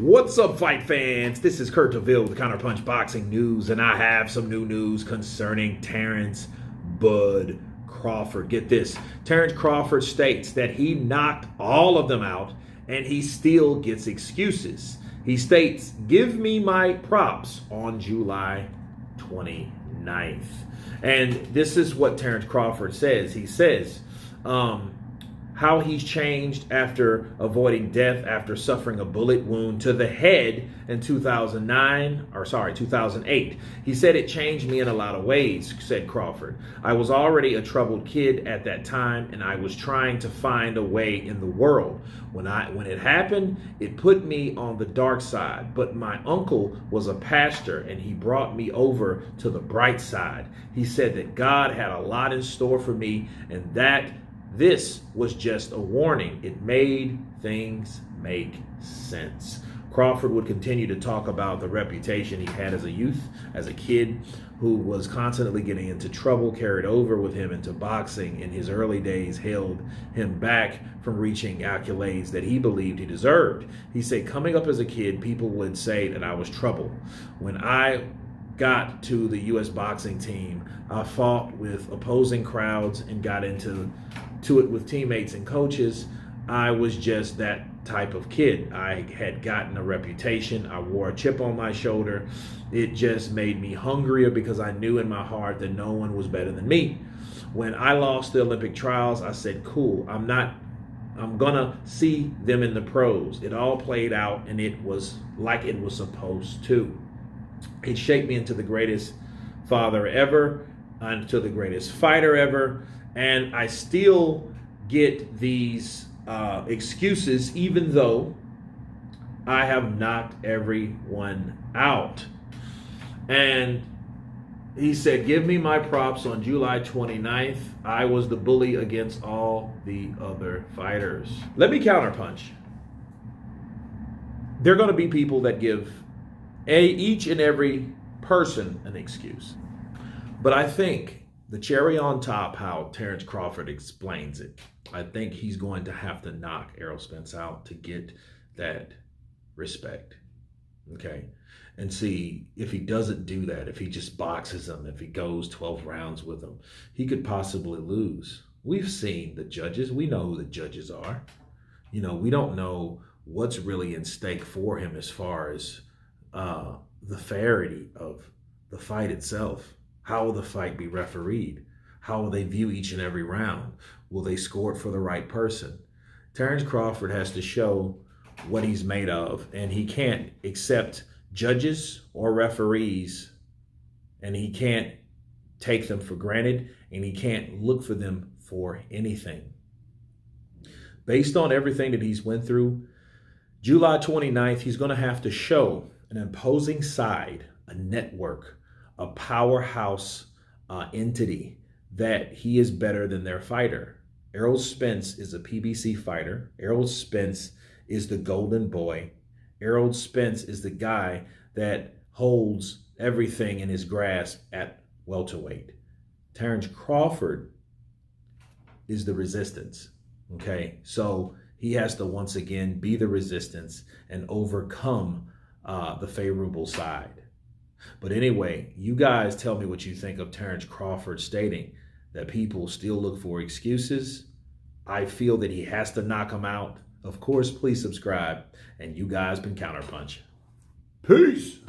What's up, fight fans? This is Kurt DeVille with Counterpunch Boxing News, and I have some new news concerning Terence Bud Crawford. Get this. Terence Crawford states that he knocked all of them out, and he still gets excuses. He states, "Give me my props on July 29th." And this is what Terence Crawford says. He says, how he's changed after avoiding death after suffering a bullet wound to the head in 2008. He said, "It changed me in a lot of ways," said Crawford. "I was already a troubled kid at that time, and I was trying to find a way in the world. When it happened, it put me on the dark side, but my uncle was a pastor, and he brought me over to the bright side. He said that God had a lot in store for me, and that this was just a warning. It made things make sense." Crawford would continue to talk about the reputation he had as a youth, as a kid who was constantly getting into trouble, carried over with him into boxing in his early days, held him back from reaching accolades that he believed he deserved. He said, "Coming up as a kid, people would say that I was trouble. When I got to the U.S. boxing team, I fought with opposing crowds and got into it with teammates and coaches. I was just that type of kid. I had gotten a reputation. I wore a chip on my shoulder. It just made me hungrier because I knew in my heart that no one was better than me. When I lost the Olympic trials, I said, cool, I'm gonna see them in the pros. It all played out, and it was like it was supposed to. It shaped me into the greatest father ever, into the greatest fighter ever, and I still get these excuses even though I have knocked everyone out." And he said, "Give me my props on July 29th. I was the bully against all the other fighters." Let me counterpunch. There are going to be people that give each and every person an excuse. But I think the cherry on top, how Terence Crawford explains it, I think he's going to have to knock Errol Spence out to get that respect. Okay? And see, if he doesn't do that, if he just boxes him, if he goes 12 rounds with him, he could possibly lose. We've seen the judges. We know who the judges are. You know, we don't know what's really in stake for him as far as the fairity of the fight itself. How will the fight be refereed? How will they view each and every round? Will they score it for the right person? Terence Crawford has to show what he's made of, and he can't accept judges or referees, and he can't take them for granted, and he can't look for them for anything. Based on everything that he's went through, July 29th, he's going to have to show an imposing side, a network, a powerhouse entity, that he is better than their fighter. Errol Spence is a PBC fighter. Errol Spence is the golden boy. Errol Spence is the guy that holds everything in his grasp at welterweight. Terence Crawford is the resistance. Okay, so he has to once again be the resistance and overcome the favorable side. But anyway, you guys tell me what you think of Terence Crawford stating that people still look for excuses. I feel that he has to knock him out. Of course, please subscribe. And you guys been Counterpunch. Peace.